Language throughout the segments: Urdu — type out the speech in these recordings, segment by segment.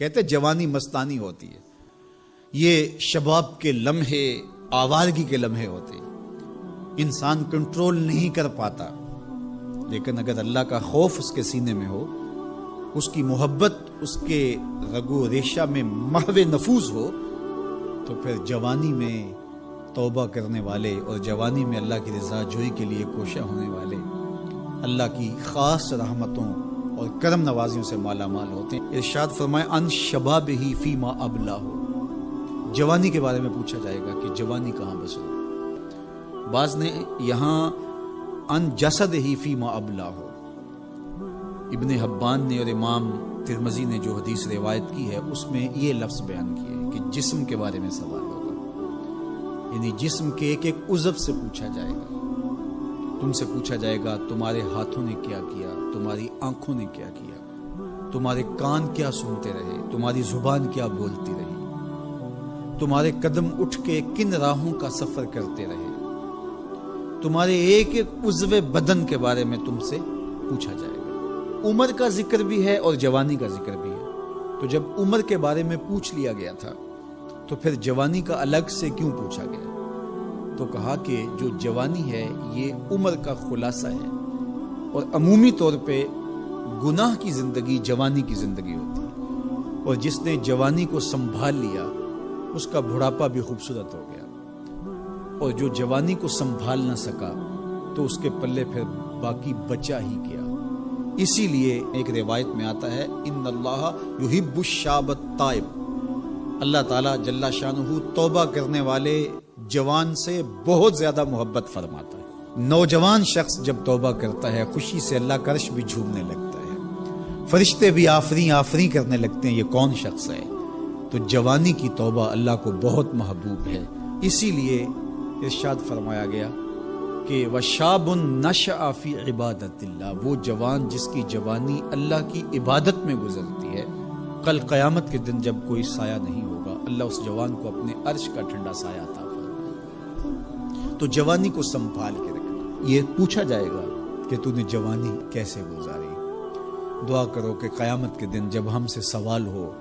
کہتے جوانی مستانی ہوتی ہے، یہ شباب کے لمحے آوارگی کے لمحے ہوتے ہیں، انسان کنٹرول نہیں کر پاتا، لیکن اگر اللہ کا خوف اس کے سینے میں ہو، اس کی محبت اس کے رگو ریشہ میں محو نفوذ ہو، تو پھر جوانی میں توبہ کرنے والے اور جوانی میں اللہ کی رضا جوئی کے لیے کوشاں ہونے والے اللہ کی خاص رحمتوں اور کرم نوازیوں سے مالا مال ہوتے ہیں۔ ارشاد فرمائے ان شبابہ فیما ابلاہ، جوانی کے بارے میں پوچھا جائے گا کہ جوانی کہاں بسو۔ بعض نے یہاں ان جسدہ فیما ابلاہ، ابن حبان نے اور امام ترمذی نے جو حدیث روایت کی ہے اس میں یہ لفظ بیان کیے کہ جسم کے بارے میں سوال ہوگا، یعنی جسم کے ایک ایک عضو سے پوچھا جائے گا۔ تم سے پوچھا جائے گا تمہارے ہاتھوں نے کیا کیا، تمہاری آنکھوں نے کیا کیا، تمہارے کان کیا سنتے رہے، تمہاری زبان کیا بولتی رہی، تمہارے قدم اٹھ کے کن راہوں کا سفر کرتے رہے، تمہارے ایک ایک عضو بدن کے بارے میں تم سے پوچھا جائے گا۔ عمر کا ذکر بھی ہے اور جوانی کا ذکر بھی ہے، تو جب عمر کے بارے میں پوچھ لیا گیا تھا تو پھر جوانی کا الگ سے کیوں پوچھا گیا؟ تو کہا کہ جو جوانی ہے یہ عمر کا خلاصہ ہے، اور عمومی طور پہ گناہ کی زندگی جوانی کی زندگی ہوتی ہے، اور جس نے جوانی کو سنبھال لیا اس کا بڑھاپا بھی خوبصورت ہو گیا، اور جو جوانی کو سنبھال نہ سکا تو اس کے پلے پھر باقی بچا ہی کیا۔ اسی لیے ایک روایت میں آتا ہے ان اللہ یحب الشاب التائب، اللہ تعالیٰ جل شانہ توبہ کرنے والے جوان سے بہت زیادہ محبت فرماتا ہے۔ نوجوان شخص جب توبہ کرتا ہے خوشی سے اللہ کا عرش بھی جھومنے لگتا ہے، فرشتے بھی آفریں آفریں کرنے لگتے ہیں، یہ کون شخص ہے؟ تو جوانی کی توبہ اللہ کو بہت محبوب ہے۔ اسی لیے ارشاد فرمایا گیا کہ وَشَابٌ نَشَأَ فِي عِبَادَةِ اللَّهِ، وہ جوان جس کی جوانی اللہ کی عبادت میں گزرتی ہے، کل قیامت کے دن جب کوئی سایہ نہیں ہوگا اللہ اس جوان کو اپنے عرش کا ٹھنڈا سایہ عطا فرمائے۔ تو جوانی کو سنبھال کے رکھنا۔ یہ پوچھا جائے گا کہ تو نے جوانی کیسے گزاری۔ دعا کرو کہ قیامت کے دن جب ہم سے سوال ہو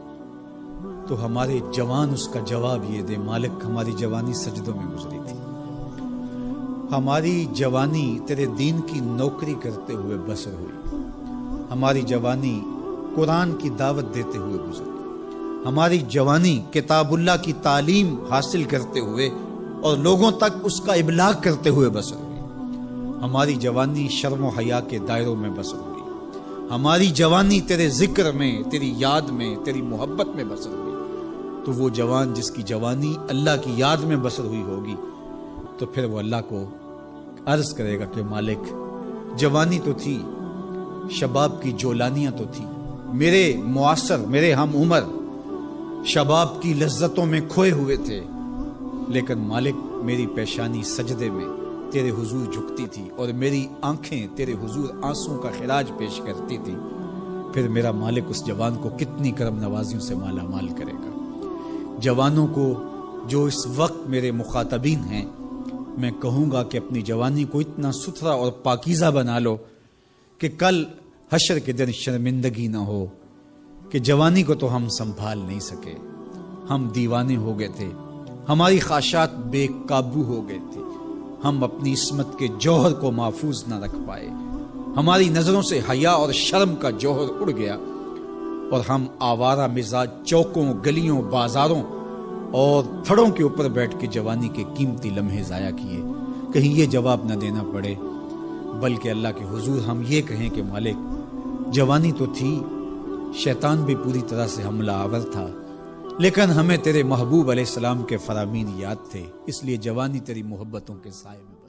تو ہمارے جوان اس کا جواب یہ دے مالک ہماری جوانی سجدوں میں گزری تھی، ہماری جوانی تیرے دین کی نوکری کرتے ہوئے بسر ہوئی، ہماری جوانی قرآن کی دعوت دیتے ہوئے گزری، ہماری جوانی کتاب اللہ کی تعلیم حاصل کرتے ہوئے اور لوگوں تک اس کا ابلاغ کرتے ہوئے بسر ہوئی، ہماری جوانی شرم و حیا کے دائروں میں بسر ہوئی، ہماری جوانی تیرے ذکر میں، تیری یاد میں، تیری محبت میں بسر ہوئی۔ تو وہ جوان جس کی جوانی اللہ کی یاد میں بسر ہوئی ہوگی تو پھر وہ اللہ کو عرض کرے گا کہ مالک جوانی تو تھی، شباب کی جولانیاں تو تھی، میرے معاصر میرے ہم عمر شباب کی لذتوں میں کھوئے ہوئے تھے، لیکن مالک میری پیشانی سجدے میں تیرے حضور جھکتی تھی اور میری آنکھیں تیرے حضور آنسوں کا خراج پیش کرتی تھی، پھر میرا مالک اس جوان کو کتنی کرم نوازیوں سے مالا مال کرے گا۔ جوانوں کو جو اس وقت میرے مخاطبین ہیں میں کہوں گا کہ اپنی جوانی کو اتنا ستھرا اور پاکیزہ بنا لو کہ کل حشر کے دن شرمندگی نہ ہو کہ جوانی کو تو ہم سنبھال نہیں سکے، ہم دیوانے ہو گئے تھے، ہماری خواہشات بے قابو ہو گئے تھے، ہم اپنی عصمت کے جوہر کو محفوظ نہ رکھ پائے، ہماری نظروں سے حیا اور شرم کا جوہر اڑ گیا اور ہم آوارہ مزاج چوکوں گلیوں بازاروں اور تھڑوں کے اوپر بیٹھ کے جوانی کے قیمتی لمحے ضائع کیے۔ کہیں یہ جواب نہ دینا پڑے بلکہ اللہ کے حضور ہم یہ کہیں کہ مالک جوانی تو تھی، شیطان بھی پوری طرح سے حملہ آور تھا، لیکن ہمیں تیرے محبوب علیہ السلام کے فرامین یاد تھے، اس لیے جوانی تیری محبتوں کے سائے میں